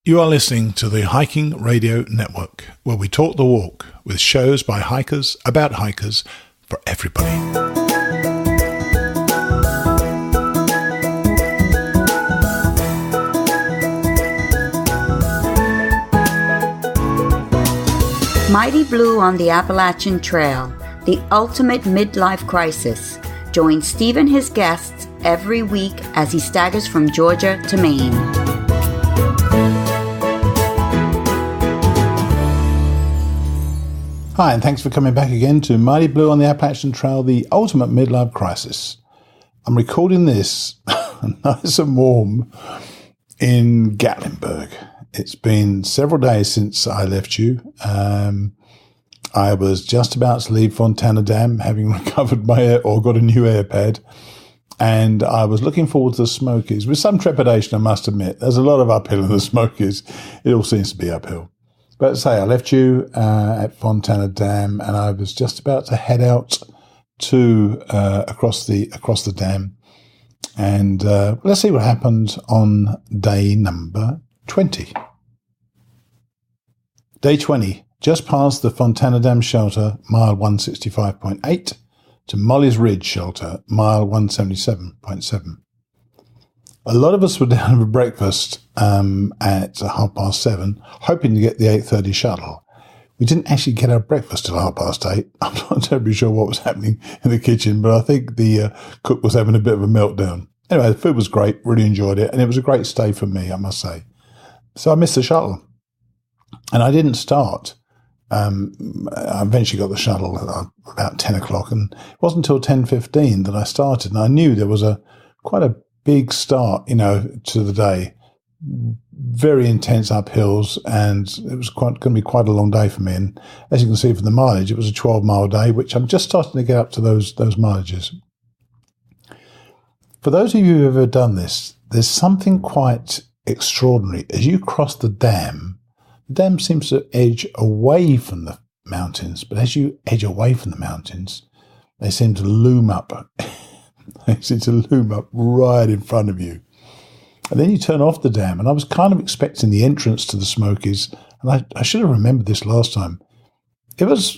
You are listening to the Hiking Radio Network, where we talk the walk with shows by hikers, about hikers, for everybody. Mighty Blue on the Appalachian Trail, the ultimate midlife crisis. Join Steve and his guests every week as he staggers from Georgia to Maine. Hi, and thanks for coming back again to Mighty Blue on the Appalachian Trail, the ultimate midlife crisis. I'm recording this nice and warm in Gatlinburg. It's been several days since I left you. I was just about to leave Fontana Dam, having recovered my air, or got a new air pad, and I was looking forward to the Smokies with some trepidation, I must admit. There's a lot of uphill in the Smokies. It all seems to be uphill. But say, I left you at Fontana Dam, and I was just about to head out to across the dam, and let's see what happened on day number 20. Day 20, just past the Fontana Dam shelter, mile 165.8, to Molly's Ridge shelter, mile 177.7. A lot of us were down for breakfast at 7:30, hoping to get the 8:30 shuttle. We didn't actually get our breakfast till 8:30. I'm not terribly sure what was happening in the kitchen, but I think the cook was having a bit of a meltdown. Anyway, the food was great, really enjoyed it, and it was a great stay for me, I must say. So I missed the shuttle, and I didn't start. I eventually got the shuttle at about 10 o'clock, and it wasn't until 10:15 that I started, and I knew there was quite a big start, to the day. Very intense uphills, and it was going to be quite a long day for me. And as you can see from the mileage, it was a 12-mile day, which I'm just starting to get up to those mileages. For those of you who have ever done this, there's something quite extraordinary. As you cross the dam seems to edge away from the mountains, but as you edge away from the mountains, they seem to loom up. They seem to loom up right in front of you. And then you turn off the dam, and I was kind of expecting the entrance to the Smokies, and I should have remembered this last time. It was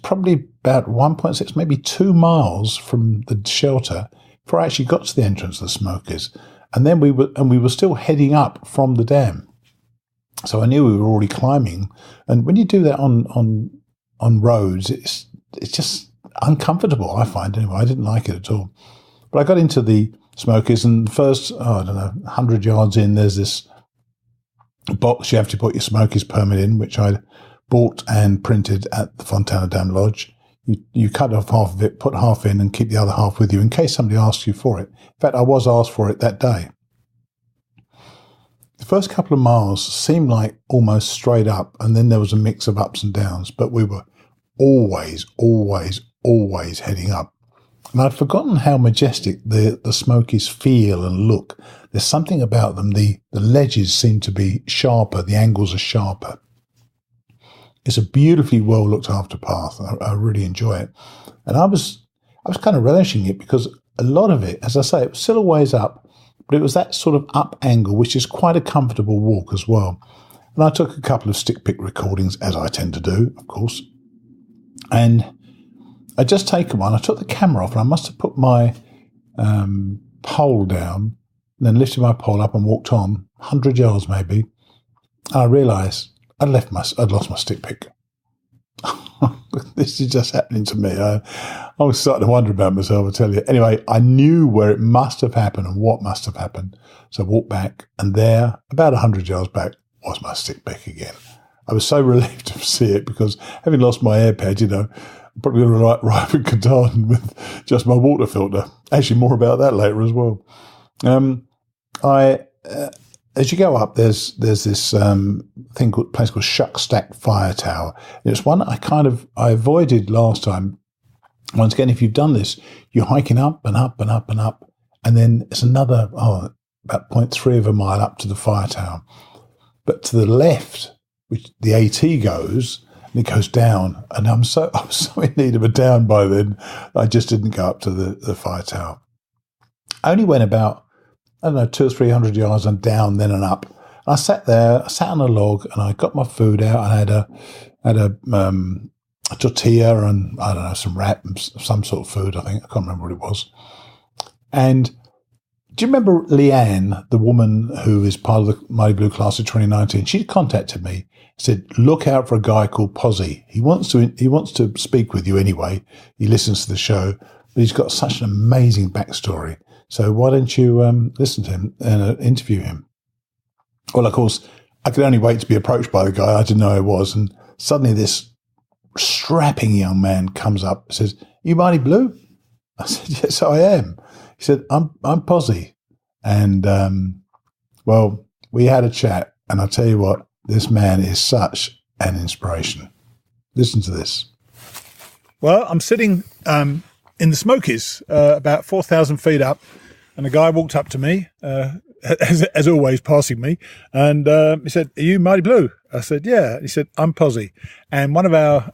probably about 1.6, maybe 2 miles from the shelter before I actually got to the entrance of the Smokies. And then we were still heading up from the dam. So I knew we were already climbing. And when you do that on roads, it's just uncomfortable, I find. Anyway, I didn't like it at all. But I got into the Smokies, and the first, 100 yards in, there's this box you have to put your Smokies permit in, which I bought and printed at the Fontana Dam Lodge. You cut off half of it, put half in, and keep the other half with you in case somebody asks you for it. In fact, I was asked for it that day. The first couple of miles seemed like almost straight up, and then there was a mix of ups and downs, but we were always heading up. And I'd forgotten how majestic the Smokies feel and look. There's something about them. The ledges seem to be sharper. The angles are sharper. It's a beautifully well looked after path. I really enjoy it. And I was kind of relishing it because a lot of it, as I say, it was still a ways up, but it was that sort of up angle, which is quite a comfortable walk as well. And I took a couple of stick pick recordings, as I tend to do, of course. And I'd just taken one. I took the camera off, and I must have put my pole down, and then lifted my pole up and walked on 100 yards maybe. And I realised I'd lost my stick pick. This is just happening to me. I was starting to wonder about myself, I tell you. Anyway, I knew where it must have happened and what must have happened. So I walked back, and there, about 100 yards back, was my stick pick again. I was so relieved to see it because having lost my AirPad, I'm probably going to ride with Katahdin with just my water filter. Actually, more about that later as well. As you go up, there's this place called Shuck Stack Fire Tower. And it's one I avoided last time. Once again, if you've done this, you're hiking up and up and up and up, and then it's another about 0.3 of a mile up to the fire tower. But to the left, which the AT goes, and it goes down, and I was so in need of a down by then, I just didn't go up to the fire tower. I only went about, 200 or 300 yards and down, then and up. I sat there, I sat on a log, and I got my food out. I had a tortilla and, I don't know, some wrap, some sort of food, I think. I can't remember what it was. And do you remember Leanne, the woman who is part of the Mighty Blue class of 2019? She contacted me, said, look out for a guy called Posy. He wants to speak with you anyway. He listens to the show, but he's got such an amazing backstory. So why don't you listen to him and interview him? Well, of course, I could only wait to be approached by the guy. I didn't know who he was. And suddenly this strapping young man comes up and says, you Mighty Blue? I said, yes, I am. He said, I'm Posy. And, well, we had a chat. And I'll tell you what, this man is such an inspiration. Listen to this. Well, I'm sitting in the Smokies, about 4,000 feet up, and a guy walked up to me, as always, passing me, and he said, are you Mighty Blue? I said, yeah. He said, I'm Posy. And one of our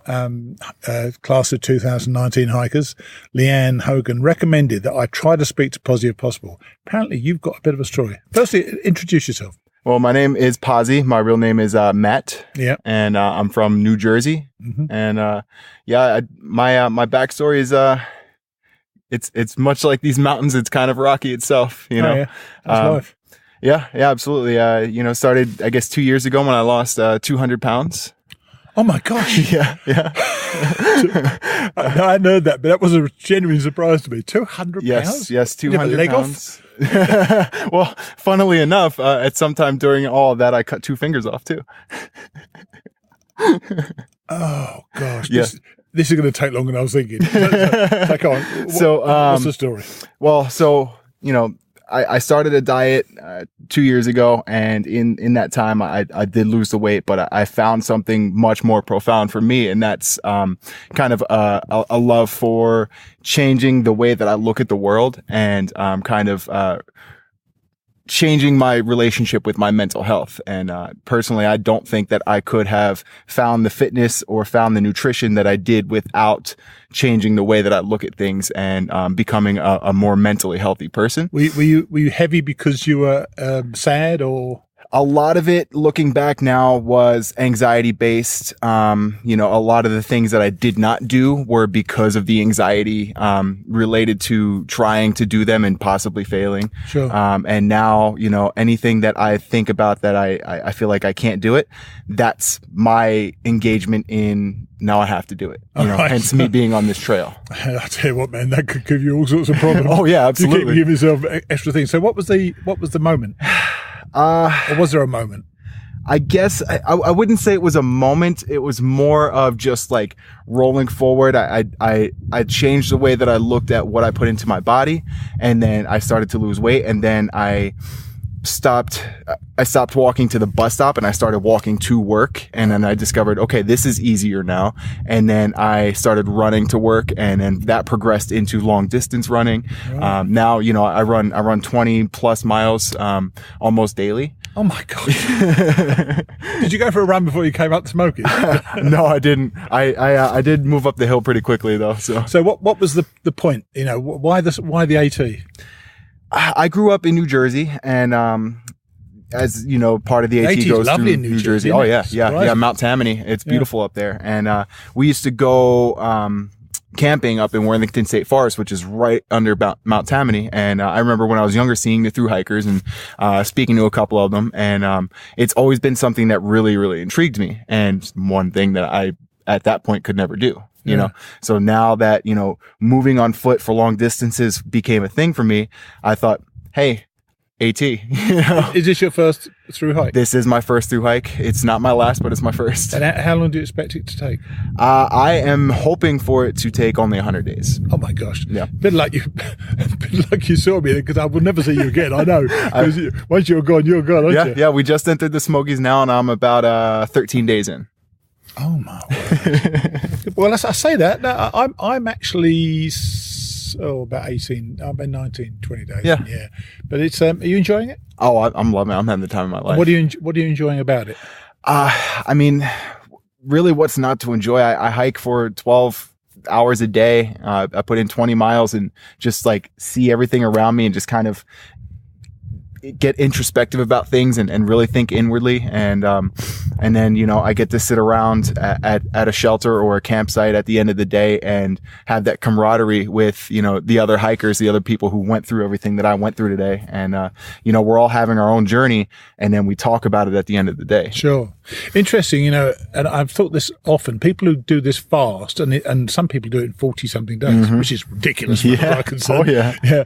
class of 2019 hikers, Leanne Hogan, recommended that I try to speak to Posy if possible. Apparently, you've got a bit of a story. Firstly, introduce yourself. Well, my name is Posy. My real name is Matt. Yeah. And I'm from New Jersey. Mm-hmm. And my backstory is it's much like these mountains. It's kind of rocky itself, you know. Oh, yeah. That's life. Yeah, absolutely. Started, I guess, 2 years ago when I lost 200 pounds. Oh my gosh. Yeah. I hadn't heard that, but that was a genuine surprise to me. 200 pounds? Yes, 200 leg pounds. Off? Well, funnily enough, at some time during all of that, I cut 2 fingers off too. Oh gosh. Yeah. This is going to take longer than I was thinking. Take on. What's the story? Well, I started a diet 2 years ago, and in that time, I did lose the weight, but I found something much more profound for me, and that's kind of a love for changing the way that I look at the world, and changing my relationship with my mental health. And personally, I don't think that I could have found the fitness or found the nutrition that I did without changing the way that I look at things and becoming a more mentally healthy person. Were you heavy because you were sad, or? A lot of it, looking back now, was anxiety based. A lot of the things that I did not do were because of the anxiety related to trying to do them and possibly failing. Sure. And now, anything that I think about that I feel like I can't do it, that's my engagement in now I have to do it. Right. Hence me being on this trail. I tell you what, man, that could give you all sorts of problems. Oh yeah, absolutely. You keep giving yourself extra things. So what was the moment? Or was there a moment? I guess I wouldn't say it was a moment. It was more of just like rolling forward. I changed the way that I looked at what I put into my body, and then I started to lose weight, and then I stopped walking to the bus stop and I started walking to work, and then I discovered, okay, this is easier now. And then I started running to work, and then that progressed into long distance running. Right. Now, I run 20 plus miles almost daily. Oh my God. Did you go for a run before you came up to Smokies? No, I didn't. I did move up the hill pretty quickly though. So what was the point? Why the AT? I grew up in New Jersey, and as you know, part of the AT goes through in New Jersey. Oh yeah, Mount Tammany. It's beautiful up there, and we used to go camping up in Worthington State Forest, which is right under Mount Tammany. And I remember when I was younger seeing the through hikers and speaking to a couple of them, and it's always been something that really, really intrigued me, and one thing that I at that point could never do. So now that, moving on foot for long distances became a thing for me, I thought, hey, AT. Is this your first through hike? This is my first through hike. It's not my last, but it's my first. And how long do you expect it to take? I am hoping for it to take only 100 days. Oh my gosh. Yeah. Bit like you saw me, because I will never see you again. I know. Once you're gone, aren't you? Yeah. We just entered the Smokies now, and I'm about 13 days in. Oh my word. Well, I say that. No, I'm actually about 18. I'm about 19, 20 days. Yeah. But it's are you enjoying it? Oh, I'm loving it. I'm having the time of my life. What are you enjoying about it? I mean, really, what's not to enjoy? I hike for 12 hours a day. I put in 20 miles and just like see everything around me and just kind of get introspective about things and really think inwardly. And then, you know, I get to sit around at a shelter or a campsite at the end of the day and have that camaraderie with, you know, the other hikers, the other people who went through everything that I went through today. And, you know, we're all having our own journey, and then we talk about it at the end of the day. Sure. Interesting, you know, and I've thought this often, people who do this fast, and some people do it in 40-something days, which is ridiculous. Yeah. Oh, yeah. Yeah.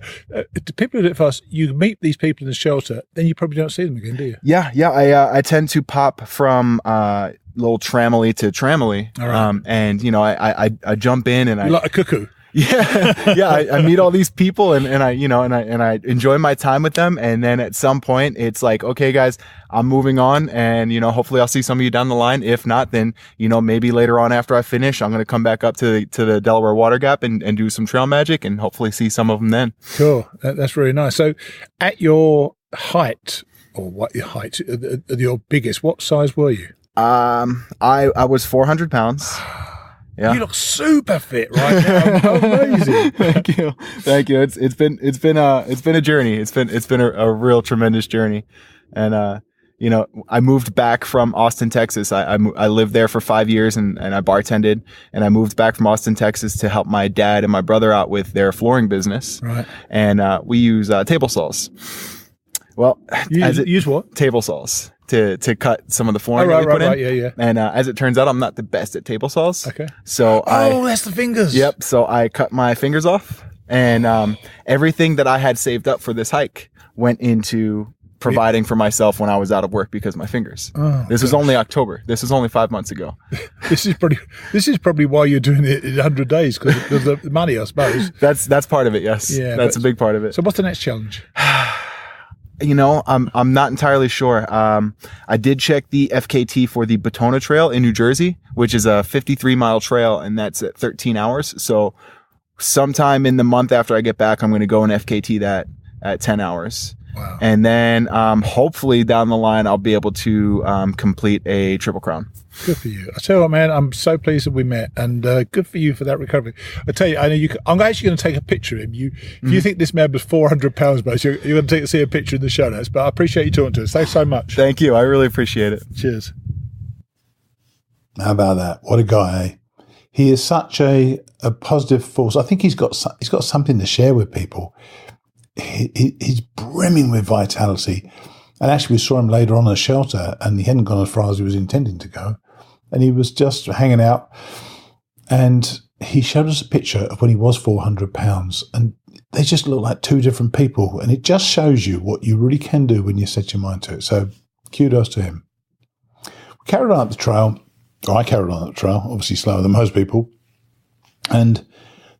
People who do it fast, you meet these people in the shelter, then you probably don't see them again, do you? Yeah. I tend to pop from little tramily to tramily. All right. And, you know, I jump in and You're like a cuckoo. Yeah. I meet all these people and I, you know, and I enjoy my time with them. And then at some point it's like, okay, guys, I'm moving on, and, you know, hopefully I'll see some of you down the line. If not, then, you know, maybe later on after I finish, I'm going to come back up to the Delaware Water Gap and do some trail magic and hopefully see some of them then. Cool. That's really nice. So at your height, or what your height, your biggest, what size were you? I was 400 pounds. Yeah. You look super fit right now. Amazing. Thank you. It's been a journey. It's been a real tremendous journey. And, you know, I moved back from Austin, Texas. I lived there for 5 years and I bartended, and I moved back from Austin, Texas to help my dad and my brother out with their flooring business. Right. And, we use, table saws. Well, use what? Table saws to cut some of the flooring that we put in. Yeah. And as it turns out, I'm not the best at table saws. Okay. So that's the fingers. Yep. So I cut my fingers off, and everything that I had saved up for this hike went into providing for myself when I was out of work because of my fingers. This was only October. This was only 5 months ago. This is probably why you're doing it in 100 days, because of the money, I suppose. That's part of it. Yes. Yeah. That's a big part of it. So what's the next challenge? You know, I'm not entirely sure. I did check the FKT for the Batona Trail in New Jersey, which is a 53-mile trail, and that's at 13 hours. So sometime in the month after I get back, I'm going to go and FKT that at 10 hours. Wow. And then hopefully down the line, I'll be able to complete a Triple Crown. Good for you. I tell you what, man, I'm so pleased that we met, and good for you for that recovery. I tell you, I know I'm actually going to take a picture of him. If you think this man was 400 pounds, but you're going to see a picture in the show notes. But I appreciate you talking to us. Thanks so much. Thank you. I really appreciate it. Cheers. How about that? What a guy, eh? He is such a positive force. I think he's got something to share with people. He's brimming with vitality. And actually, we saw him later on in the shelter, and he hadn't gone as far as he was intending to go. And he was just hanging out. And he showed us a picture of when he was 400 pounds. And they just look like two different people. And it just shows you what you really can do when you set your mind to it. So kudos to him. We carried on up the trail. I carried on up the trail, obviously slower than most people. And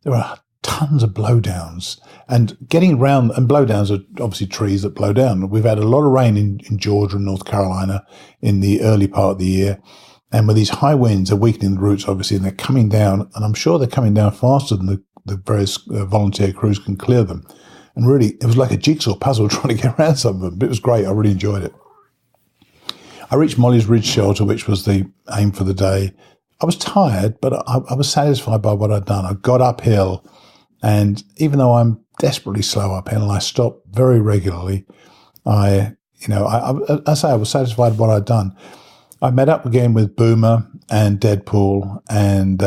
there were tons of blowdowns, and getting around, and blowdowns are obviously trees that blow down. We've had a lot of rain in Georgia and North Carolina in the early part of the year. And with these high winds, they're weakening the roots, obviously, and they're coming down. And I'm sure they're coming down faster than the various volunteer crews can clear them. And really, it was like a jigsaw puzzle trying to get around some of them. But it was great. I really enjoyed it. I reached Molly's Ridge Shelter, which was the aim for the day. I was tired, but I was satisfied by what I'd done. I got uphill, and even though I'm desperately slow uphill and I stop very regularly, I say I was satisfied with what I'd done. I met up again with Boomer and Deadpool and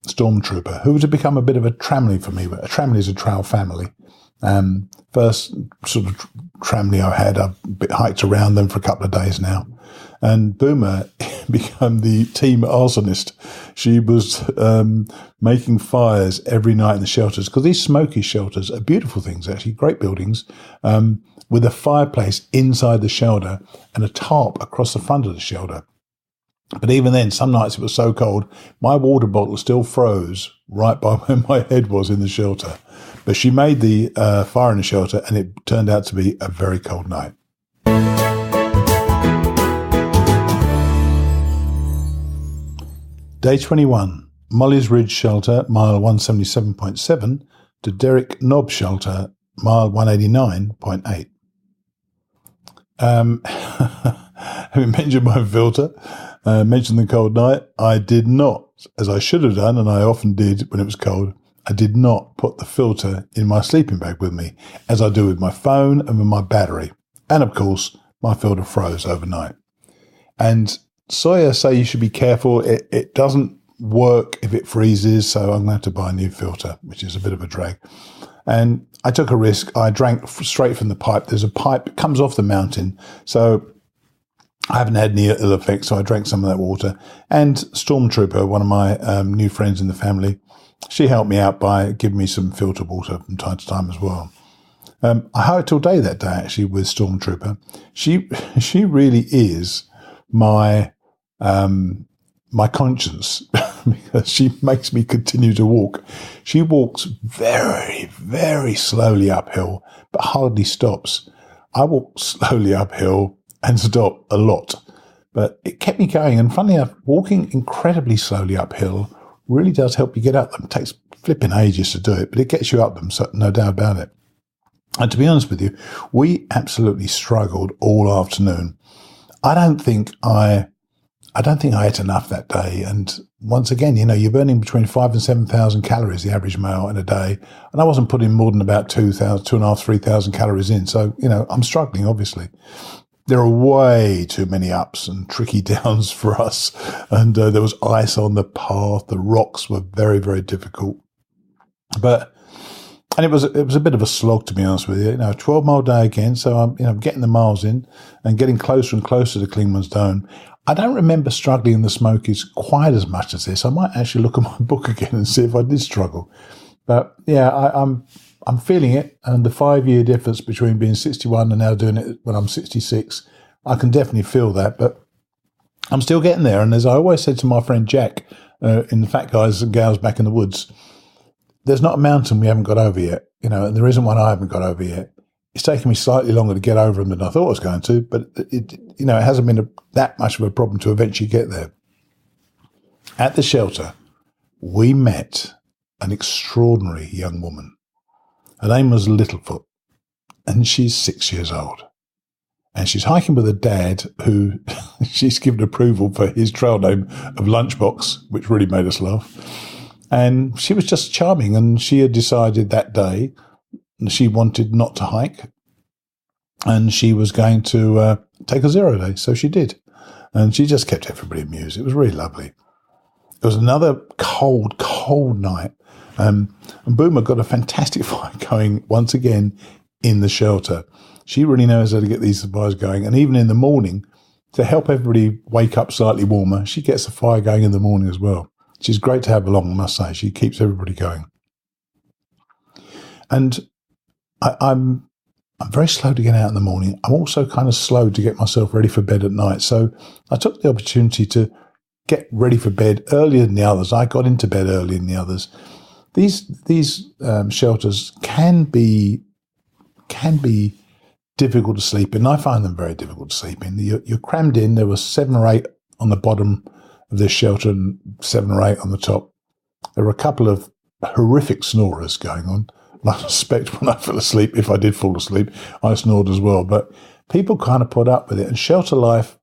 Stormtrooper, who had become a bit of a tramily for me. But a tramily is a trail family. First sort of tramily I had, I've hiked around them for a couple of days now. And Boomer became the team arsonist. She was making fires every night in the shelters, because these Smokies shelters are beautiful things, actually, great buildings, with a fireplace inside the shelter and a tarp across the front of the shelter. But even then, some nights it was so cold, my water bottle still froze right by where my head was in the shelter. But she made the fire in the shelter, and it turned out to be a very cold night. Day 21, Molly's Ridge Shelter, mile 177.7, to Derrick Knob Shelter, mile 189.8. Having mentioned my filter, mentioned the cold night, I did not, as I should have done, and I often did when it was cold, I did not put the filter in my sleeping bag with me, as I do with my phone and with my battery. And of course, my filter froze overnight. And Sawyer say you should be careful. It doesn't work if it freezes, so I'm going to have to buy a new filter, which is a bit of a drag. And I took a risk. I drank straight from the pipe. There's a pipe that comes off the mountain, so I haven't had any ill effects, so I drank some of that water. And Stormtrooper, one of my new friends in the family, she helped me out by giving me some filtered water from time to time as well. I hiked all day that day, actually, with Stormtrooper. She really is my conscience because she makes me continue to walk. She walks very, very slowly uphill, but hardly stops. I walk slowly uphill and stop a lot, but it kept me going. And funnily enough, walking incredibly slowly uphill really does help you get up them. It takes flipping ages to do it, but it gets you up them, so no doubt about it. And to be honest with you, we absolutely struggled all afternoon. I don't think I ate enough that day. And once again, you're burning between 5,000 and 7,000 calories, the average male, in a day. And I wasn't putting more than about 2,500, 3,000 calories in. So, I'm struggling, obviously. There are way too many ups and tricky downs for us. And there was ice on the path. The rocks were very, very difficult. And it was a bit of a slog, to be honest with you. 12-mile day again. So I'm getting the miles in and getting closer and closer to Clingmans Dome. I don't remember struggling in the Smokies quite as much as this. I might actually look at my book again and see if I did struggle. But yeah, I'm feeling it. And the 5-year difference between being 61 and now doing it when I'm 66, I can definitely feel that. But I'm still getting there. And as I always said to my friend Jack in the Fat Guys and Gals Back in the Woods, there's not a mountain we haven't got over yet, and there isn't one I haven't got over yet. It's taken me slightly longer to get over them than I thought I was going to, but it hasn't been that much of a problem to eventually get there. At the shelter, we met an extraordinary young woman. Her name was Littlefoot, and she's 6 years old. And she's hiking with her dad, who she's given approval for his trail name of Lunchbox, which really made us laugh. And she was just charming, and she had decided that day she wanted not to hike, and she was going to take a 0 day. So she did, and she just kept everybody amused. It was really lovely. It was another cold, cold night, and Boomer got a fantastic fight going once again in the shelter. She really knows how to get these fires going, and even in the morning, to help everybody wake up slightly warmer, she gets a fire going in the morning as well. She's great to have along, I must say. She keeps everybody going. And I'm very slow to get out in the morning. I'm also kind of slow to get myself ready for bed at night. So I took the opportunity to get ready for bed earlier than the others. I got into bed earlier than the others. These shelters can be difficult to sleep in. I find them very difficult to sleep in. You're crammed in. There were 7 or 8 on the bottom of this shelter and 7 or 8 on the top. There were a couple of horrific snorers going on. And I suspect when I fell asleep, if I did fall asleep, I snored as well. But people kind of put up with it. And shelter life,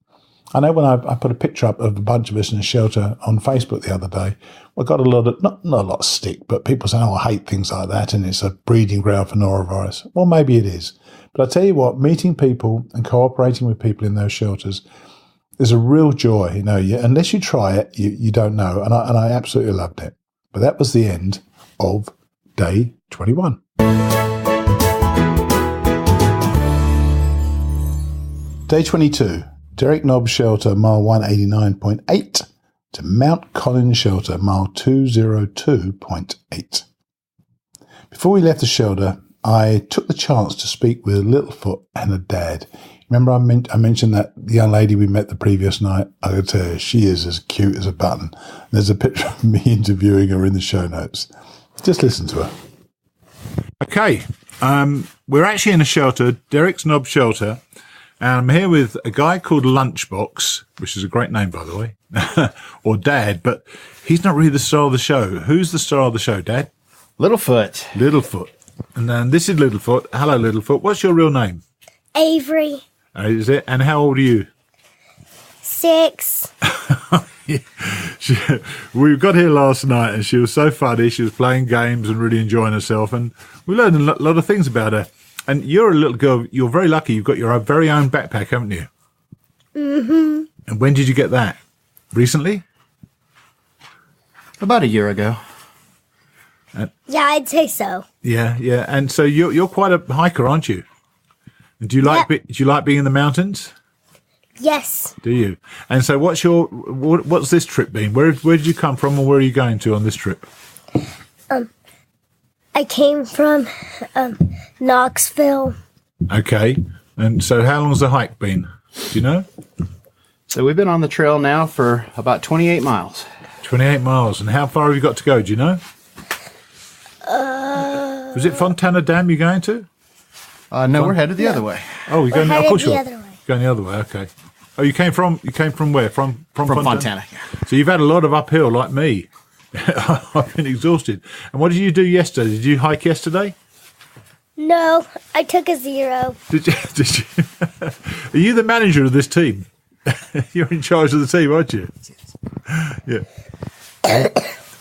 I know when I put a picture up of a bunch of us in a shelter on Facebook the other day, I got a lot of, not a lot of stick, but people saying, I hate things like that, and it's a breeding ground for norovirus. Well, maybe it is. But I tell you what, meeting people and cooperating with people in those shelters, there's a real joy, unless you try it, you don't know. And I absolutely loved it. But that was the end of day 21. Day 22, Derek Nobbs Shelter, mile 189.8 to Mount Collins Shelter, mile 202.8. Before we left the shelter, I took the chance to speak with Littlefoot and her dad. Remember I mentioned that the young lady we met the previous night? I could tell you, she is as cute as a button. There's a picture of me interviewing her in the show notes. Just listen to her. Okay, we're actually in a shelter, Derek's Nobbs Shelter, and I'm here with a guy called Lunchbox, which is a great name, by the way, or Dad, but he's not really the star of the show. Who's the star of the show, Dad? Littlefoot. Littlefoot. And then this is Littlefoot. Hello, Littlefoot. What's your real name? Avery. Is it? And how old are you? 6. We got here last night and she was so funny. She was playing games and really enjoying herself, and we learned a lot of things about her. And you're a little girl. You're very lucky. You've got your very own backpack, haven't you? Mm-hmm. And when did you get that? Recently? About a year ago. Yeah, I'd say so. Yeah, yeah. And so you're quite a hiker, aren't you? And do you like do you like being in the mountains? Yes. Do you? And so what's this trip been? Where did you come from, and where are you going to on this trip? I came from Knoxville. Okay. And so how long's the hike been? Do you know? So we've been on the trail now for about 28 miles. 28 miles. And how far have you got to go? Do you know? Was it Fontana Dam you're going to? No, we're headed the other way. Oh, you're going We're of course headed the you're other way. going the other way. Okay. Oh, you came from where? From Fontana. So you've had a lot of uphill, like me. I've been exhausted. And what did you do yesterday? Did you hike yesterday? No, I took a 0. Did you? Are you the manager of this team? You're in charge of the team, aren't you? Yeah.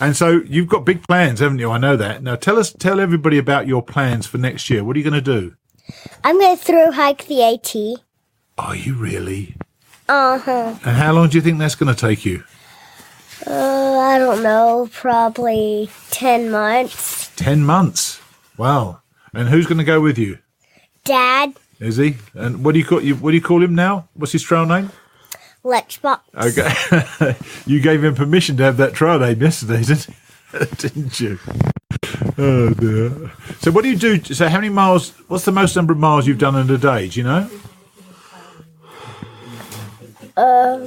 And so you've got big plans, haven't you? I know that. Now tell everybody about your plans for next year. What are you going to do? I'm going to through hike the AT. Are you really? Uh-huh. And how long do you think that's going to take you? I don't know, probably 10 months. 10 months. Wow. And who's going to go with you? Dad, Is he? And what do you call him now? What's his trail name? Lunchbox. Okay. You gave him permission to have that trail name yesterday, didn't you? Oh dear. So what do you do? So how many miles? What's the most number of miles you've done in a day? Do you know? By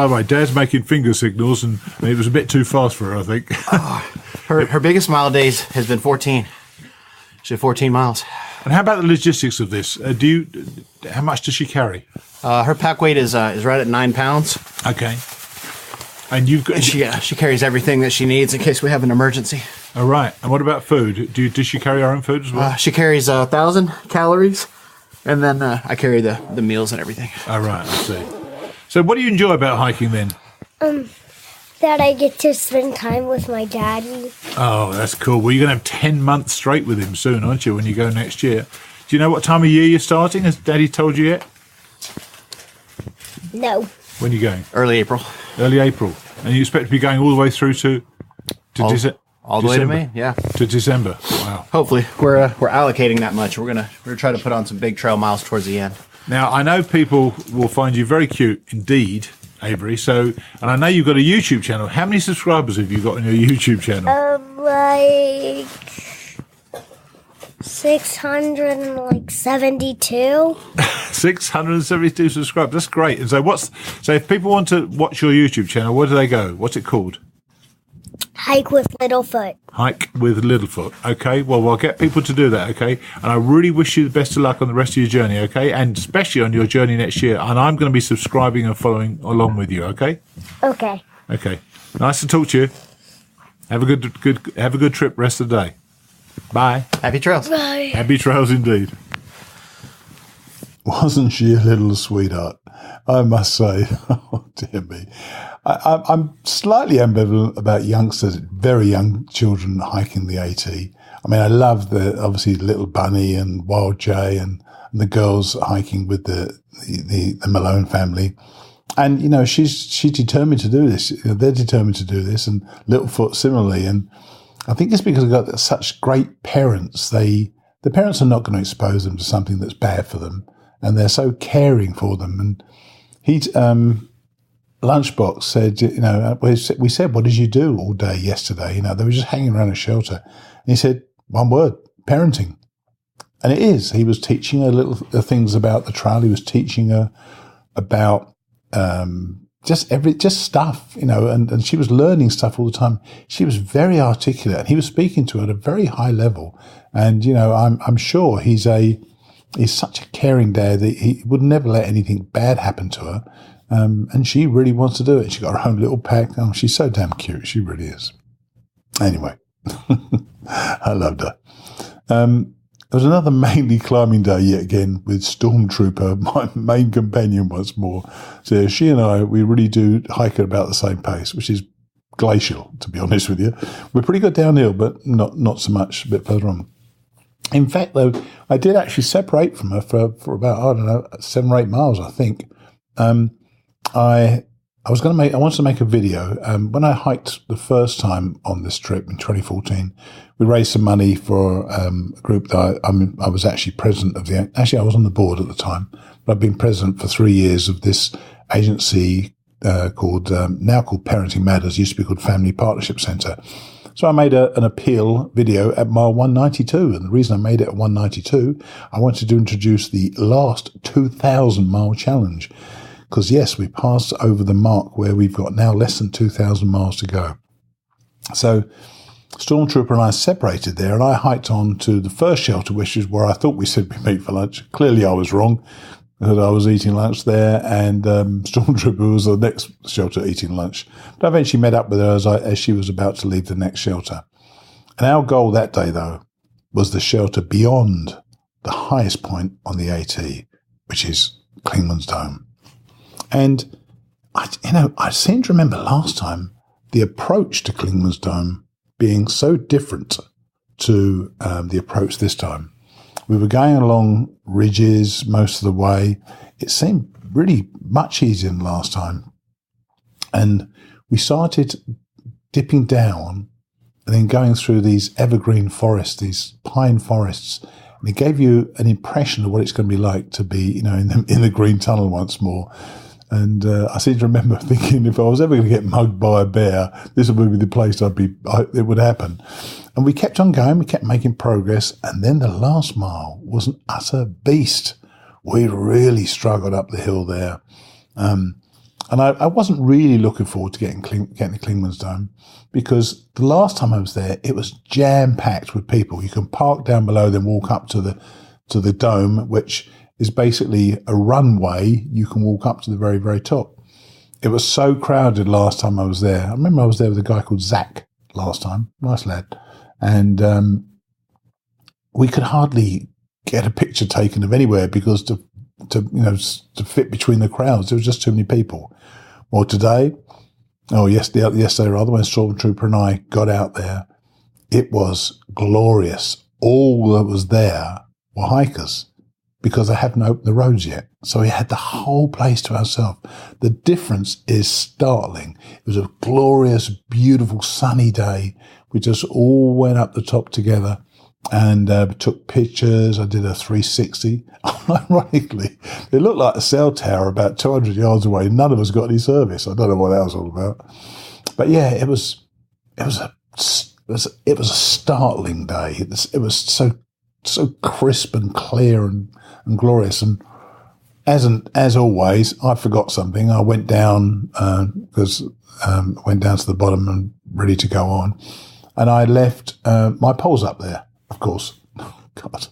the way, Dad's making finger signals, and it was a bit too fast for her, I think. Her biggest mile days has been 14. She had 14 miles. And how about the logistics of this? How much does she carry? Her pack weight is right at 9 pounds. Okay. And you've got. And she carries everything that she needs in case we have an emergency. All right. And what about food? Does she carry her own food as well? She carries 1,000 calories, and then I carry the meals and everything. All right. I see. So what do you enjoy about hiking then? That I get to spend time with my daddy. Oh, that's cool. Well, you're going to have 10 months straight with him soon, aren't you, when you go next year? Do you know what time of year you're starting? Has Daddy told you yet? No. When are you going? Early April. Early April. And you expect to be going all the way through to all the way to May, yeah. To December. Wow. Hopefully. We're allocating that much. We're gonna try to put on some big trail miles towards the end. Now, I know people will find you very cute indeed, Avery. So, and I know you've got a YouTube channel. How many subscribers have you got on your YouTube channel? Like 672. 672 subscribers. That's great. And so if people want to watch your YouTube channel, where do they go? What's it called? Hike with Littlefoot. Hike with Littlefoot. Okay. Well, we'll get people to do that. Okay. And I really wish you the best of luck on the rest of your journey. Okay. And especially on your journey next year. And I'm going to be subscribing and following along with you. Okay. Okay. Okay. Nice to talk to you. Have a good trip rest of the day. Bye. Happy trails. Bye. Happy trails indeed. Wasn't she a little sweetheart? I must say. Oh, dear me. I'm slightly ambivalent about youngsters, very young children hiking the AT. I mean, I love obviously Little Bunny and Wild Jay and the girls hiking with the Malone family. And, you know, she's determined to do this. They're determined to do this, and Littlefoot similarly. And I think it's because they've got such great parents. The parents are not going to expose them to something that's bad for them, and they're so caring for them. And Lunchbox said, you know, we said, what did you do all day yesterday? You know, they were just hanging around a shelter. And he said, one word, parenting. And it is. He was teaching her little things about the trail. He was teaching her about just stuff, you know, and she was learning stuff all the time. She was very articulate, and he was speaking to her at a very high level. And, you know, I'm sure he's such a caring dad that he would never let anything bad happen to her. And she really wants to do it. She got her own little pack. Oh, she's so damn cute. She really is. Anyway, I loved her. There was another mainly climbing day yet again with Stormtrooper, my main companion once more. So she and I, we really do hike at about the same pace, which is glacial, to be honest with you. We're pretty good downhill, but not so much, a bit further on. In fact, though, I did actually separate from her for about, I don't know, 7 or 8 miles, I think. I wanted to make a video. When I hiked the first time on this trip in 2014, we raised some money for a group that I was actually president of actually I was on the board at the time, but I've been president for 3 years of this agency now called Parenting Matters, used to be called Family Partnership Centre. So I made an appeal video at mile 192. And the reason I made it at 192, I wanted to introduce the last 2,000 mile challenge. Because yes, we passed over the mark where we've got now less than 2,000 miles to go. So Stormtrooper and I separated there, and I hiked on to the first shelter, which is where I thought we said we'd meet for lunch. Clearly I was wrong, because I was eating lunch there, and Stormtrooper was the next shelter eating lunch. But I eventually met up with her as she was about to leave the next shelter. And our goal that day, though, was the shelter beyond the highest point on the AT, which is Clingmans Dome. And I seem to remember last time the approach to Clingmans Dome being so different to the approach this time. We were going along ridges most of the way. It seemed really much easier than last time. And we started dipping down and then going through these evergreen forests, these pine forests. And it gave you an impression of what it's going to be like to be, in the green tunnel once more. And I seem to remember thinking, if I was ever going to get mugged by a bear, this would be the place it would happen. And we kept on going, we kept making progress, and then the last mile was an utter beast. We really struggled up the hill there. And I wasn't really looking forward to getting to Clingmans Dome, because the last time I was there, it was jam-packed with people. You can park down below, then walk up to the dome, which is basically a runway. You can walk up to the very, very top. It was so crowded last time I was there. I remember I was there with a guy called Zach last time. Nice lad. And we could hardly get a picture taken of anywhere, because to fit between the crowds, there was just too many people. Well, yesterday rather, when Stormtrooper and I got out there, it was glorious. All that was there were hikers, because they haven't opened the roads yet. So we had the whole place to ourselves. The difference is startling. It was a glorious, beautiful, sunny day. We just all went up the top together and took pictures. I did a 360. Ironically, it looked like a cell tower about 200 yards away. None of us got any service. I don't know what that was all about. But yeah, it was a startling day. It was so crisp and clear and glorious. And as always, I forgot something. I went down went down to the bottom and ready to go on, and I left my poles up there, of course. God.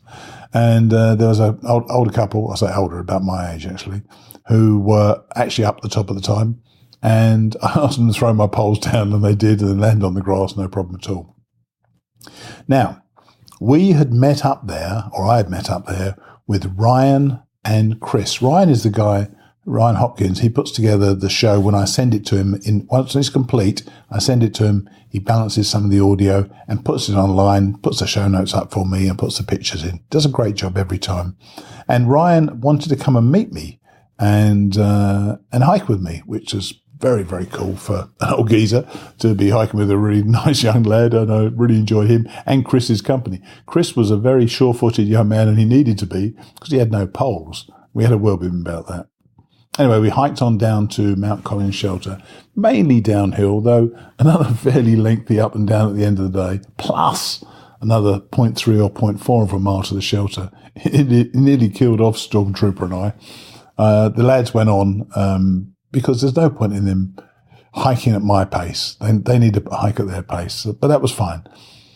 And there was an older couple, I say older, about my age actually, who were actually up the top at the time. And I asked them to throw my poles down, and they did, and they landed on the grass, no problem at all. Now, we had met up there, or I had met up there, with Ryan and Chris. Ryan is the guy, Ryan Hopkins. He puts together the show. When I send it to him, once it's complete, I send it to him. He balances some of the audio and puts it online, puts the show notes up for me, and puts the pictures in. Does a great job every time. And Ryan wanted to come and meet me and hike with me, which is very, very cool for an old geezer to be hiking with a really nice young lad. And I really enjoyed him and Chris's company. Chris was a very sure-footed young man, and he needed to be, because he had no poles. We had a word with him about that. Anyway, we hiked on down to Mount Collins Shelter, mainly downhill, though another fairly lengthy up and down at the end of the day, plus another 0.3 or 0.4 of a mile to the shelter. It nearly killed off Stormtrooper and I. The lads went on, because there's no point in them hiking at my pace. They need to hike at their pace. But that was fine.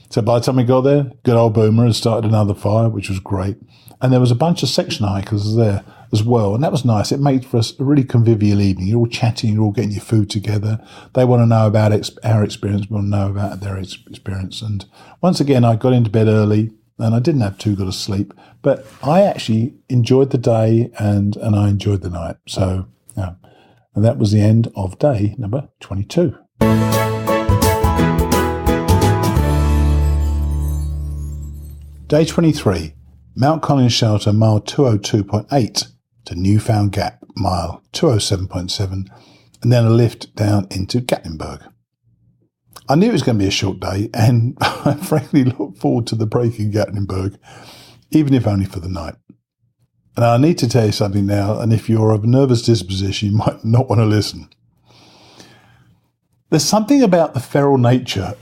So by the time we got there, good old Boomer had started another fire, which was great. And there was a bunch of section hikers there as well. And that was nice. It made for us a really convivial evening. You're all chatting, you're all getting your food together. They want to know about our experience. We want to know about their experience. And once again, I got into bed early, and I didn't have too good a sleep. But I actually enjoyed the day, and I enjoyed the night. So, yeah. And that was the end of day number 22. Day 23, Mount Collins Shelter, mile 202.8 to Newfound Gap, mile 207.7, and then a lift down into Gatlinburg. I knew it was going to be a short day, and I frankly looked forward to the break in Gatlinburg, even if only for the night. And I need to tell you something now, and if you're of a nervous disposition, you might not want to listen. There's something about the feral nature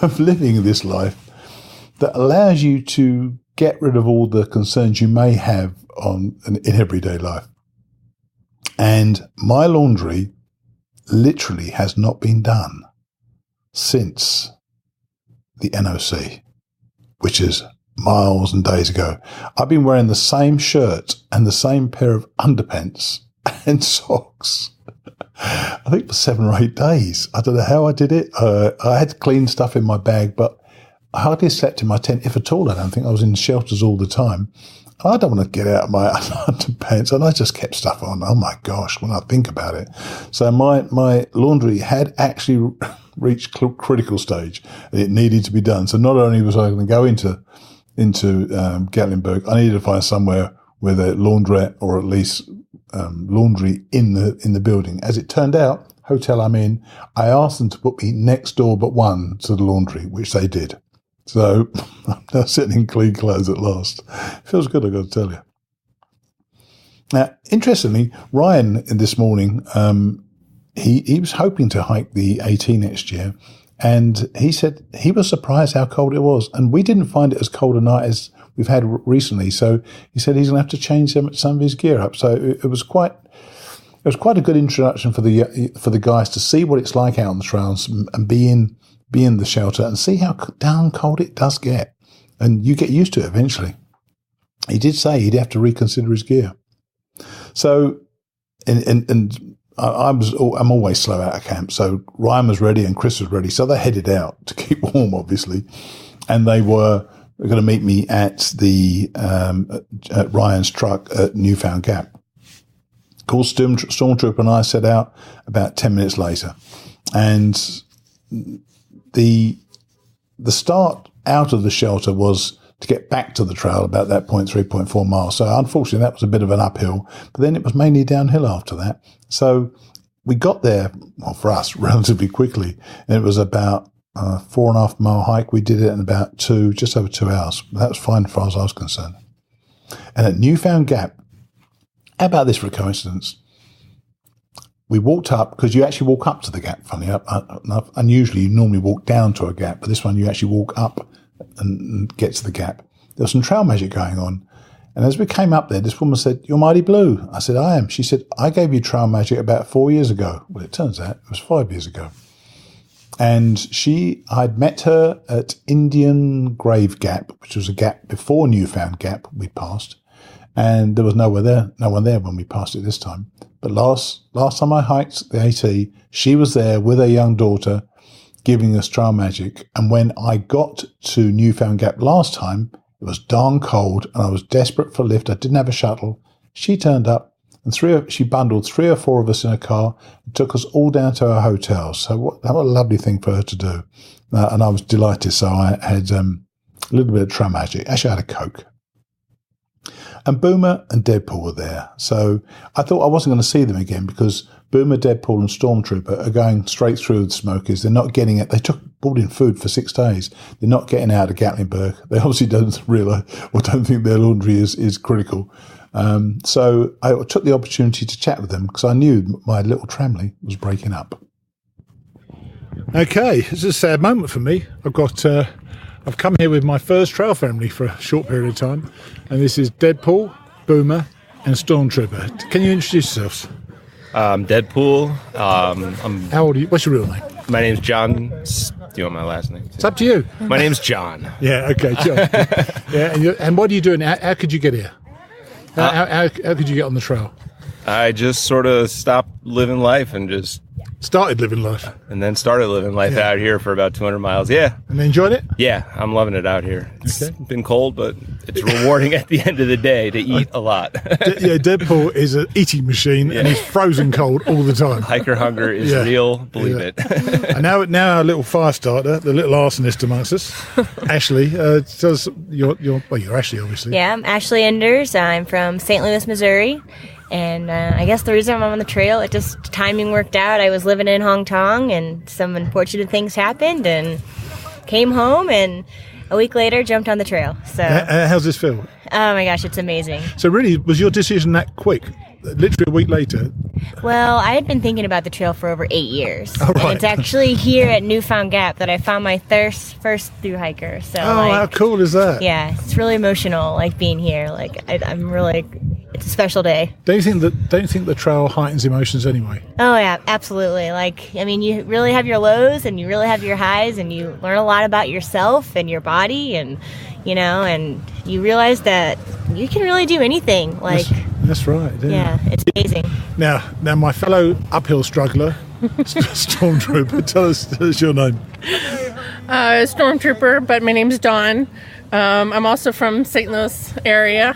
of living this life that allows you to get rid of all the concerns you may have in everyday life. And my laundry literally has not been done since the NOC, which is miles and days ago. I've been wearing the same shirt and the same pair of underpants and socks, I think for 7 or 8 days. I don't know how I did it. I had to clean stuff in my bag, but I hardly slept in my tent, if at all. I don't think I was in shelters all the time. I don't want to get out of my underpants, and I just kept stuff on. Oh my gosh, when I think about it. So my laundry had actually reached critical stage. It needed to be done. So not only was I going to go into Gatlinburg, I needed to find somewhere with a laundrette, or at least laundry in the building. As it turned out, hotel I'm in, I asked them to put me next door but one to the laundry, which they did. So I'm now sitting in clean clothes at last. Feels good, I've got to tell you. Now, interestingly, Ryan this morning, he was hoping to hike the AT next year, and he said he was surprised how cold it was. And we didn't find it as cold a night as we've had recently. So he said he's going to have to change some of his gear up. So it was quite a good introduction for the guys to see what it's like out on the trails and be in the shelter and see how down cold it does get. And you get used to it eventually. He did say he'd have to reconsider his gear. So, I'm always slow out of camp. So Ryan was ready and Chris was ready. So they headed out to keep warm, obviously. And they were going to meet me at at Ryan's truck at Newfound Gap. Of course, Stormtrooper and I set out about 10 minutes later. And the start out of the shelter was to get back to the trail about that point, 3.4 miles. So unfortunately, that was a bit of an uphill, but then it was mainly downhill after that. So we got there, well, for us, relatively quickly. And it was about a 4.5 mile hike. We did it in about just over 2 hours. That was fine as far as I was concerned. And at Newfound Gap, how about this for a coincidence? We walked up, because you actually walk up to the gap, funny enough. And usually you normally walk down to a gap, but this one you actually walk up and get to the gap. There was some trail magic going on. And as we came up there, this woman said, "You're Mighty Blue." I said, "I am." She said, "I gave you trail magic about 4 years ago." Well, it turns out it was 5 years ago. And I'd met her at Indian Grave Gap, which was a gap before Newfound Gap we passed. And there was no one there when we passed it this time. But last time I hiked the AT, she was there with her young daughter giving us trail magic. And when I got to Newfound Gap last time, it was darn cold and I was desperate for a lift. I didn't have a shuttle. She turned up and she bundled 3 or 4 of us in a car and took us all down to our hotel. So what a lovely thing for her to do. And I was delighted. So I had a little bit of trail magic. Actually, I had a Coke. And Boomer and Deadpool were there. So I thought I wasn't going to see them again because Boomer, Deadpool and Stormtrooper are going straight through the Smokies. They're not getting it. They brought in food for 6 days. They're not getting out of Gatlinburg. They obviously don't realise or don't think their laundry is critical. So I took the opportunity to chat with them because I knew my little tramily was breaking up. Okay, it's a sad moment for me. I've come here with my first trail family for a short period of time, and this is Deadpool, Boomer, and Stormtrooper. Can you introduce yourselves? Deadpool. How old are you? What's your real name? My name's John. Do you want my last name? It's up to you. My name's John. Yeah, okay, John. Yeah, and what are you doing? How could you get here? How could you get on the trail? I just sort of stopped living life and just started living life. And then started living life out here for about 200 miles. Yeah. And enjoyed it? Yeah, I'm loving it out here. It's been cold, but it's rewarding at the end of the day to eat a lot. Deadpool is an eating machine, and he's frozen cold all the time. Hiker hunger is real, believe it. And now our little fire starter, the little arsonist amongst us, Ashley, tell us, you're Ashley, obviously. Yeah, I'm Ashley Enders. I'm from St. Louis, Missouri. And I guess the reason I'm on the trail, it just timing worked out. I was living in Hong Kong, and some unfortunate things happened, and came home, and a week later jumped on the trail. So how's this feel? Oh my gosh, it's amazing. So really, was your decision that quick? Literally a week later? Well, I had been thinking about the trail for over 8 years. Oh, right. And it's actually here at Newfound Gap that I found my first through hiker. So how cool is that? Yeah, it's really emotional, like being here. Like I'm really, it's a special day. Don't you think the trail heightens emotions anyway? Oh yeah, absolutely. Like, I mean, you really have your lows and you really have your highs, and you learn a lot about yourself and your body, and and you realize that you can really do anything. Like, that's right. Yeah, it's amazing. Now, my fellow uphill struggler, Stormtrooper, tell us your name. Stormtrooper, but my name's Dawn. I'm also from St. Louis area.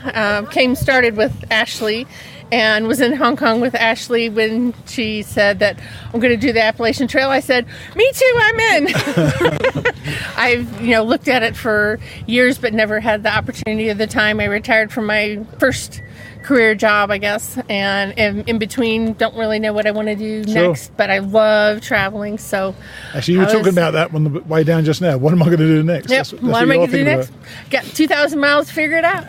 Started with Ashley, and was in Hong Kong with Ashley when she said that I'm going to do the Appalachian Trail. I said, me too, I'm in. I've looked at it for years, but never had the opportunity at the time. I retired from my first career job, I guess, and in between, don't really know what I want to do next, but I love traveling. So actually, you were talking about that on the way down just now. What am I going to do next? Yep. What am I going to do next? Got 2,000 miles to figure it out.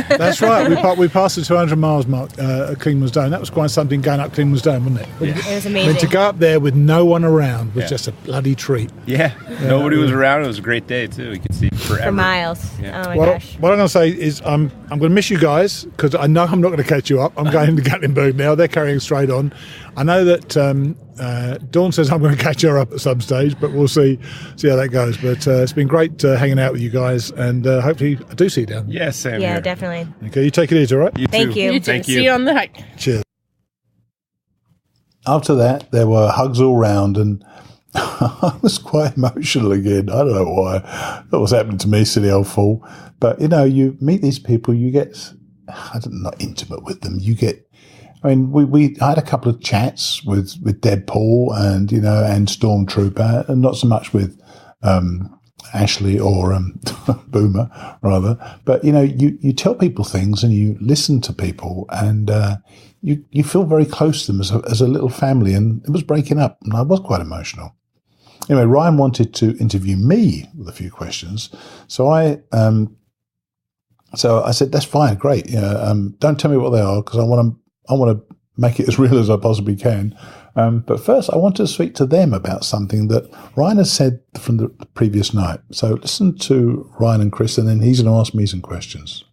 That's right. We passed the 200 miles mark at Clingmans Dome. That was quite something going up Clingmans Dome, wasn't it? Yeah. It was amazing. To go up there with no one around was just a bloody treat. Yeah. Nobody was around. It was a great day too. We could see forever. For miles. Yeah. Oh my gosh. What I'm going to say is I'm going to miss you guys, because I know I'm not going to catch you up. I'm going to Gatlinburg now. They're carrying straight on. I know that Dawn says I'm going to catch her up at some stage, but we'll see how that goes. But it's been great hanging out with you guys, and hopefully I do see you down. Yeah, same Yeah, here. definitely. Okay, you take it easy, all right? Thank you. You too. Thank you. See you on the hike. Cheers. After that, there were hugs all round, and I was quite emotional again. I don't know why. That was happening to me, silly old fool. But, you meet these people, you get, not intimate with them. You get, I had a couple of chats with Deadpool and Stormtrooper, and not so much with Ashley or Boomer, rather. But, you tell people things and you listen to people, and you feel very close to them as a little family, and it was breaking up, and I was quite emotional. Anyway, Ryan wanted to interview me with a few questions, so I said, that's fine, great. Don't tell me what they are, because I want to make it as real as I possibly can. But first, I want to speak to them about something that Ryan has said from the previous night. So listen to Ryan and Chris, and then he's going to ask me some questions.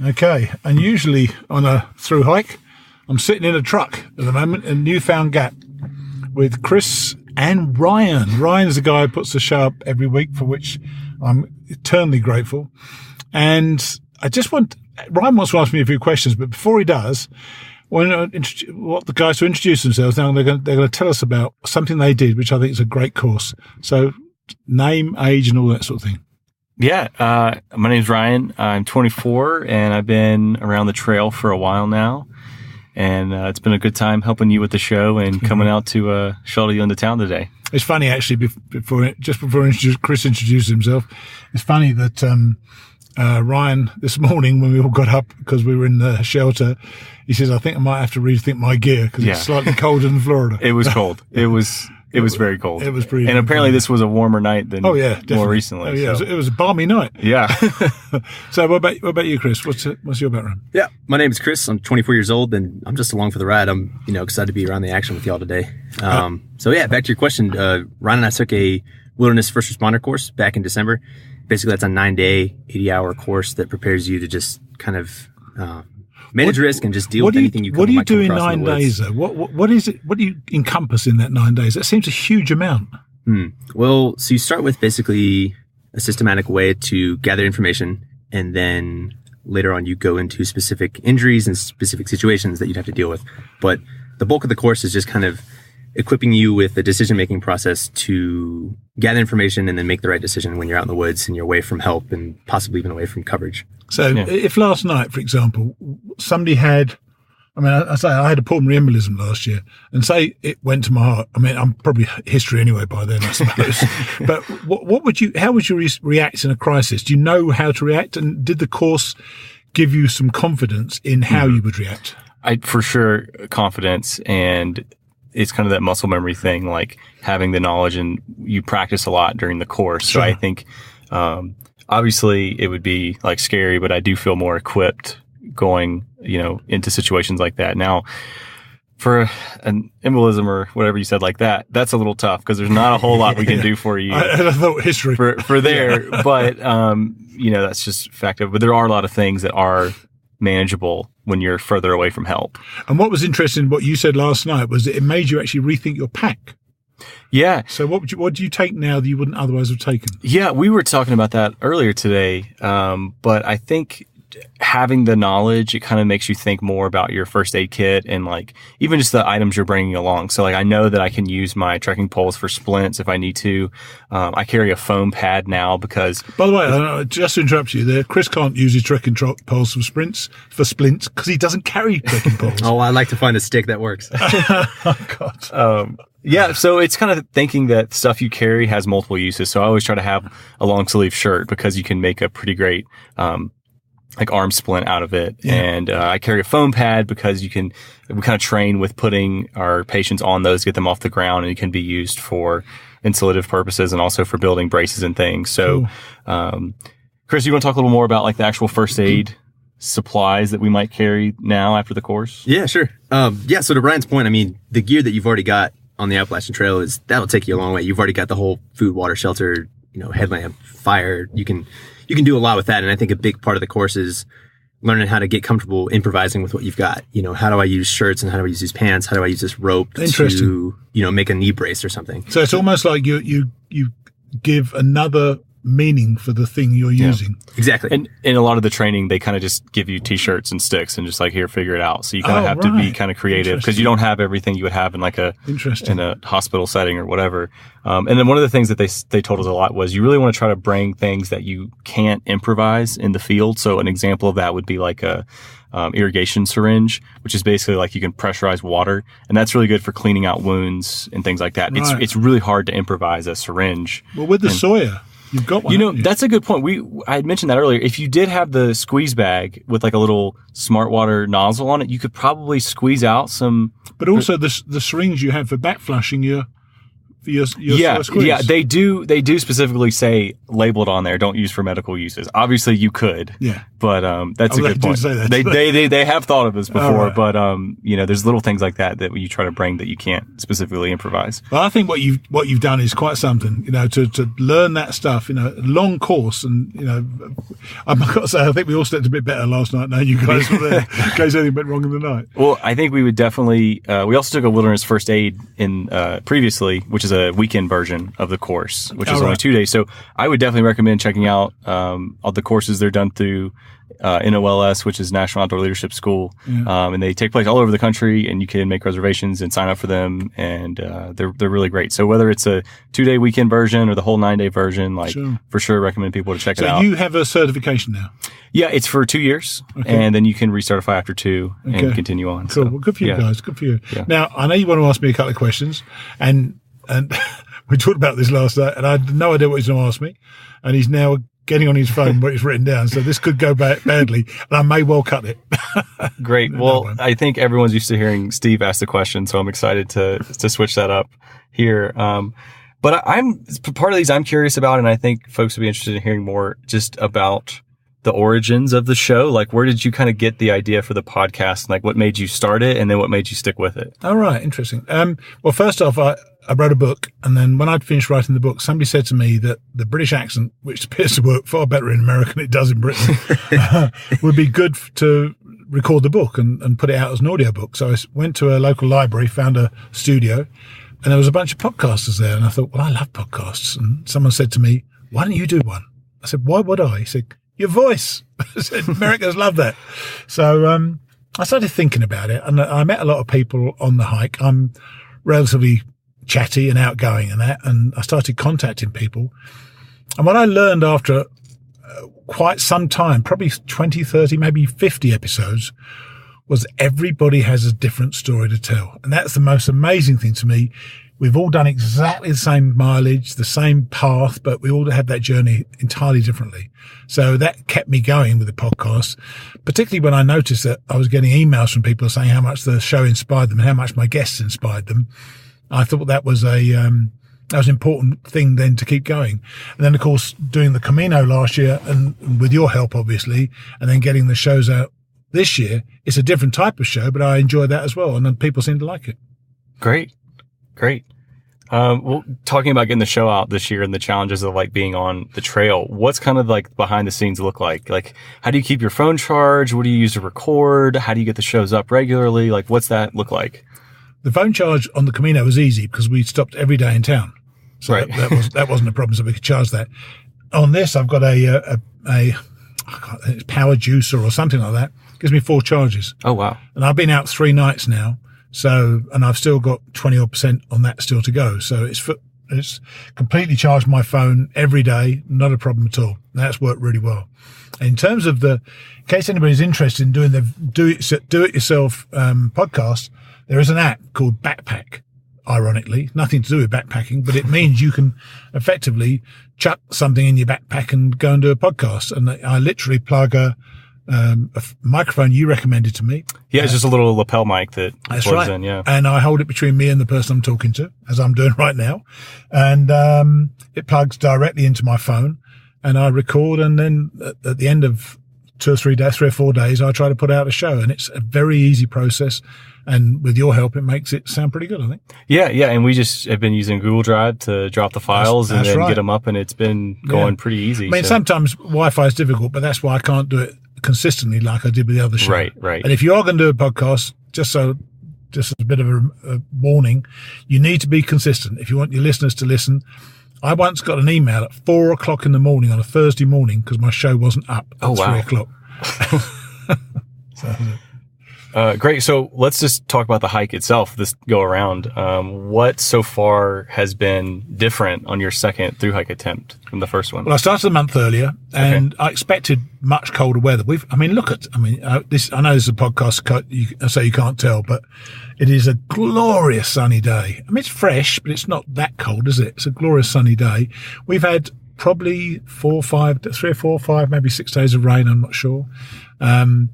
Okay, and usually on a through hike, I'm sitting in a truck at the moment in Newfound Gap with Chris and Ryan. Ryan's the guy who puts the show up every week, for which I'm eternally grateful. And Ryan wants to ask me a few questions, but before he does, want the guys to introduce themselves. Now they're going to tell us about something they did, which I think is a great course. So name, age, and all that sort of thing. Yeah, my name's Ryan. I'm 24, and I've been around the trail for a while now. And it's been a good time helping you with the show and coming out to shuttle you into town today. It's funny, actually, before Chris introduced himself, it's funny that Ryan, this morning when we all got up because we were in the shelter, he says, I think I might have to rethink my gear because it's slightly colder than Florida. It was cold. It was very cold. It was pretty. And apparently this was a warmer night than more recently. Oh, yeah, so. It was a balmy night. Yeah. So what about you, Chris? What's your background? Yeah, my name is Chris. I'm 24 years old, and I'm just along for the ride. I'm excited to be around the action with y'all today. So yeah, back to your question. Ryan and I took a wilderness first responder course back in December. Basically, that's a 9-day, 80-hour course that prepares you to just kind of manage risk and just deal with anything you come across. What do you do in 9 days, though? What is it? What do you encompass in that 9 days? That seems a huge amount. Well, so you start with basically a systematic way to gather information, and then later on you go into specific injuries and specific situations that you'd have to deal with. But the bulk of the course is just kind of equipping you with the decision-making process to gather information and then make the right decision when you're out in the woods and you're away from help and possibly even away from coverage. So if last night, for example, somebody had, I had a pulmonary embolism last year, and say it went to my heart. I mean, I'm probably history anyway by then, I suppose. But how would you react in a crisis? Do you know how to react? And did the course give you some confidence in how you would react? For sure, confidence, and it's kind of that muscle memory thing, like having the knowledge, and you practice a lot during the course. Sure. So I think, obviously it would be like scary, but I do feel more equipped going, into situations like that. Now, for an embolism or whatever you said like that, that's a little tough because there's not a whole lot we can do for you. I thought history for there, but, that's just fact of, but there are a lot of things that are manageable when you're further away from help. And what was interesting, what you said last night, was that it made you actually rethink your pack. Yeah. So what do you take now that you wouldn't otherwise have taken? Yeah, we were talking about that earlier today. But I think having the knowledge, it kind of makes you think more about your first aid kit and like even just the items you're bringing along. So like I know that I can use my trekking poles for splints if I need to. I carry a foam pad now because. By the way, just to interrupt you there, Chris can't use his trekking poles for splints because he doesn't carry trekking poles. Oh, I like to find a stick that works. Oh God. Yeah, so it's kind of thinking that stuff you carry has multiple uses. So I always try to have a long sleeve shirt because you can make a pretty great like arm splint out of it. Yeah. And I carry a foam pad because we kind of train with putting our patients on those, get them off the ground, and it can be used for insulative purposes and also for building braces and things. So, cool. Chris, you want to talk a little more about like the actual first aid supplies that we might carry now after the course? Yeah, sure. So to Ryan's point, I mean, the gear that you've already got on the Appalachian Trail that'll take you a long way. You've already got the whole food, water, shelter, headlamp, fire. You can do a lot with that. And I think a big part of the course is learning how to get comfortable improvising with what you've got. How do I use shirts and how do I use these pants? How do I use this rope to, make a knee brace or something? So it's almost like you give another meaning for the thing you're using. Exactly. And in a lot of the training, they kind of just give you t-shirts and sticks and just like, here, figure it out. So you kind of have to be kind of creative because you don't have everything you would have in like in a hospital setting or whatever. And then one of the things that they told us a lot was you really want to try to bring things that you can't improvise in the field. So an example of that would be like a irrigation syringe, which is basically like you can pressurize water, and that's really good for cleaning out wounds and things like that. Right. It's really hard to improvise a syringe. Well, with the Sawyer, you've got one. That's a good point. I had mentioned that earlier. If you did have the squeeze bag with like a little smart water nozzle on it, you could probably squeeze out some. But also the syringe you have for back flushing your squeeze. Yeah, they do specifically say labeled on there, don't use for medical uses. Obviously you could. Yeah. But that's a good point. They have thought of this before, right. But there's little things like that you try to bring that you can't specifically improvise. Well, I think what you've done is quite something, to learn that stuff, a long course, and I've got to say I think we all slept a bit better last night now you guys were there in case anything went wrong in the night. Well, I think we would definitely we also took a wilderness first aid in previously, which is a weekend version of the course, which is only 2 days. So I would definitely recommend checking out all the courses they're done through NOLS, which is National Outdoor Leadership School. Yeah. And they take place all over the country, and you can make reservations and sign up for them. And they're really great. So whether it's a 2-day weekend version or the whole 9-day version, for sure recommend people to check it out. So you have a certification now? Yeah, it's for 2 years, and then you can recertify after 2 and continue on. Cool. So, well, good for you guys. Good for you. Yeah. Now, I know you want to ask me a couple of questions, and we talked about this last night, and I had no idea what he's going to ask me, and he's now getting on his phone what he's written down, so this could go badly, and I may well cut it. Great. Well, I think everyone's used to hearing Steve ask the question, so I'm excited to switch that up here. But part of these I'm curious about, and I think folks would be interested in hearing more just about the origins of the show. Like, where did you kind of get the idea for the podcast, and like what made you start it, and then what made you stick with it? All right. Interesting. Well, first off, I wrote a book, and then when I'd finished writing the book, somebody said to me that the British accent, which appears to work far better in America than it does in Britain, would be good to record the book and put it out as an audiobook. So I went to a local library, found a studio, and there was a bunch of podcasters there. And I thought, well, I love podcasts. And someone said to me, why don't you do one? I said, why would I? He said, your voice. I said, Americans love that. So I started thinking about it, and I met a lot of people on the hike. I'm relatively chatty and outgoing and that, and I started contacting people. And what I learned after quite some time, probably 20, 30, maybe 50 episodes, was everybody has a different story to tell. And that's the most amazing thing to me. We've all done exactly the same mileage, the same path, but we all had that journey entirely differently. So that kept me going with the podcast, particularly when I noticed that I was getting emails from people saying how much the show inspired them and how much my guests inspired them. I thought that was an important thing then to keep going. And then, of course, doing the Camino last year and with your help, obviously, and then getting the shows out this year, it's a different type of show, but I enjoy that as well. And then people seem to like it. Great. Well, talking about getting the show out this year and the challenges of like being on the trail, what's kind of like behind the scenes look like? Like, how do you keep your phone charged? What do you use to record? How do you get the shows up regularly? Like, what's that look like? The phone charge on the Camino was easy because we stopped every day in town. So right. that wasn't a problem. So we could charge that. On this, I've got a power juicer or something like that. It gives me 4 charges. Oh, wow. And I've been out 3 nights now. So, and I've still got 20% on that still to go. So it's completely charged my phone every day. Not a problem at all. And that's worked really well. In terms of in case anybody's interested in doing the do-it-yourself podcast, there is an app called Backpack. Ironically, nothing to do with backpacking, but it means you can effectively chuck something in your backpack and go and do a podcast. And I literally plug a microphone you recommended to me. Yeah, it's just a little lapel mic that plugs in. Yeah, and I hold it between me and the person I'm talking to, as I'm doing right now, and it plugs directly into my phone, and I record. And then at the end of 2 or 3 days, 3 or 4 days, I try to put out a show, and it's a very easy process. And with your help, it makes it sound pretty good, I think. Yeah. And we just have been using Google Drive to drop the files and then get them up, and it's been going pretty easy. I mean, sometimes Wi-Fi is difficult, but that's why I can't do it consistently like I did with the other show. Right. And if you are going to do a podcast, just as a bit of a warning, you need to be consistent. If you want your listeners to listen, I once got an email at 4 o'clock in the morning on a Thursday morning because my show wasn't up at 3 o'clock. Great. So let's just talk about the hike itself, this go around. What so far has been different on your second through hike attempt from the first one? Well, I started a month earlier and I expected much colder weather. I know this is a podcast, so you can't tell, but it is a glorious sunny day. I mean, it's fresh, but it's not that cold, is it? It's a glorious sunny day. We've had probably 3 or 4 or 5, maybe 6 days of rain. I'm not sure. And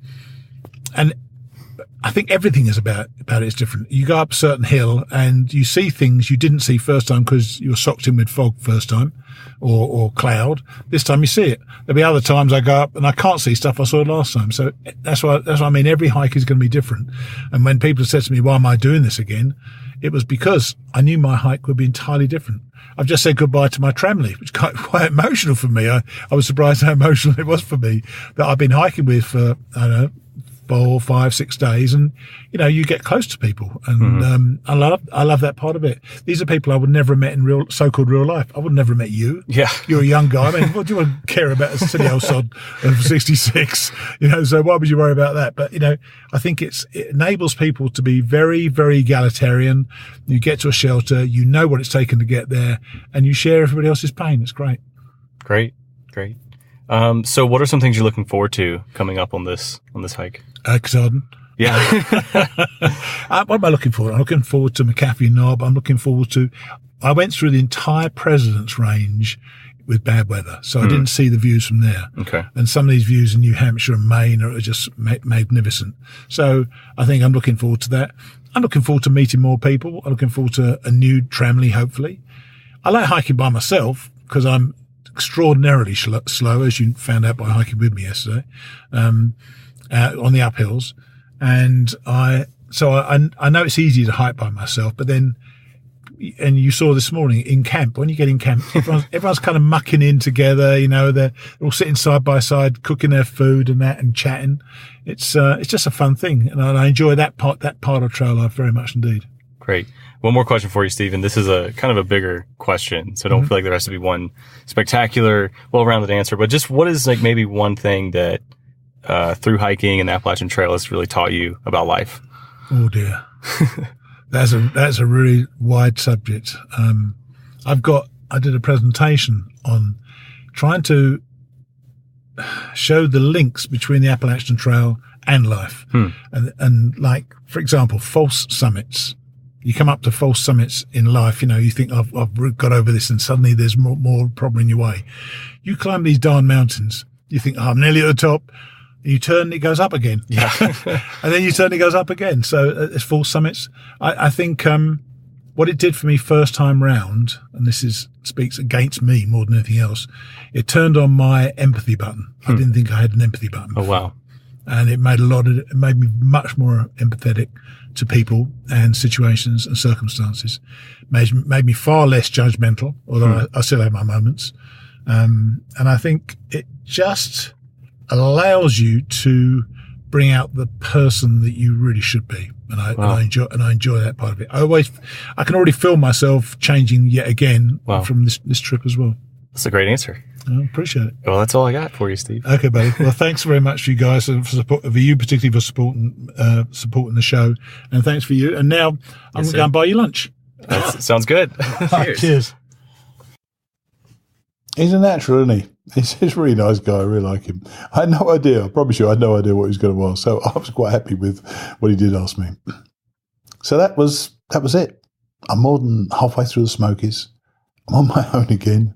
I think everything is about it's different. You go up a certain hill and you see things you didn't see first time because you were socked in with fog first time or cloud. This time you see it. There'll be other times I go up and I can't see stuff I saw last time. So that's what I mean. Every hike is going to be different. And when people said to me, why am I doing this again? It was because I knew my hike would be entirely different. I've just said goodbye to my tramily, which is quite emotional for me. I was surprised how emotional it was for me that I've been hiking with for, I don't know, 4, 5, 6 days, and you get close to people, and I love that part of it. These are people I would never have met in so-called real life. I would never have met you. Yeah, you're a young guy. I mean, what do you want to care about a silly old sod of 66? So why would you worry about that? But I think it enables people to be very, very egalitarian. You get to a shelter, you know what it's taken to get there, and you share everybody else's pain. It's great. Great. So what are some things you're looking forward to coming up on this hike? Exarden. Yeah. What am I looking forward to? I'm looking forward to McAfee Knob. I went through the entire President's Range with bad weather, so I didn't see the views from there. Okay. And some of these views in New Hampshire and Maine are just magnificent. So I think I'm looking forward to that. I'm looking forward to meeting more people. I'm looking forward to a new tramily, hopefully. I like hiking by myself because I'm extraordinarily slow, as you found out by hiking with me yesterday, on the uphills. And I know it's easy to hike by myself, but then, and you saw this morning in camp, when you get in camp, everyone's kind of mucking in together, they're all sitting side by side, cooking their food and that and chatting. It's just a fun thing. And I enjoy that part of trail life very much indeed. Great. One more question for you, Stephen. This is a kind of a bigger question, so don't feel like there has to be one spectacular, well-rounded answer, but just what is maybe one thing that through hiking and the Appalachian Trail has really taught you about life? Oh dear. That's a really wide subject. I did a presentation on trying to show the links between the Appalachian Trail and life. And like, for example, false summits. You come up to false summits in life, you think I've got over this, and suddenly there's more problem in your way. You climb these darn mountains, you think, I'm nearly at the top. And you turn, it goes up again. Yeah. And then you turn, it goes up again. So it's false summits. I think what it did for me first time round, and this speaks against me more than anything else, it turned on my empathy button. I didn't think I had an empathy button before. Oh, wow. And it made me much more empathetic to people and situations and circumstances. Made me far less judgmental, although I still have my moments. And I think it just allows you to bring out the person that you really should be. And I enjoy that part of it. I can already feel myself changing yet again from this trip as well. That's a great answer. I appreciate it. Well, that's all I got for you, Steve. Okay, buddy. Well, thanks very much for you guys for you particularly for supporting the show, and thanks for you. And now I'm going to go and buy you lunch. That sounds good. Cheers. He's a natural, isn't he? He's a really nice guy. I really like him. I had no idea. I promise you, I had no idea what he was going to ask. So I was quite happy with what he did ask me. So that was it. I'm more than halfway through the Smokies. I'm on my own again.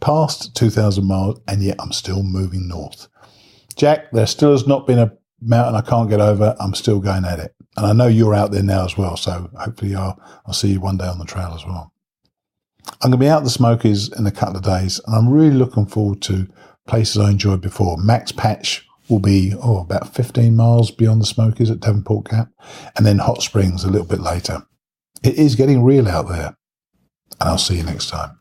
Past 2,000 miles, and yet I'm still moving north. Jack, there still has not been a mountain I can't get over. I'm still going at it. And I know you're out there now as well, so hopefully I'll see you one day on the trail as well. I'm going to be out the Smokies in a couple of days, and I'm really looking forward to places I enjoyed before. Max Patch will be about 15 miles beyond the Smokies at Devonport Gap, and then Hot Springs a little bit later. It is getting real out there, and I'll see you next time.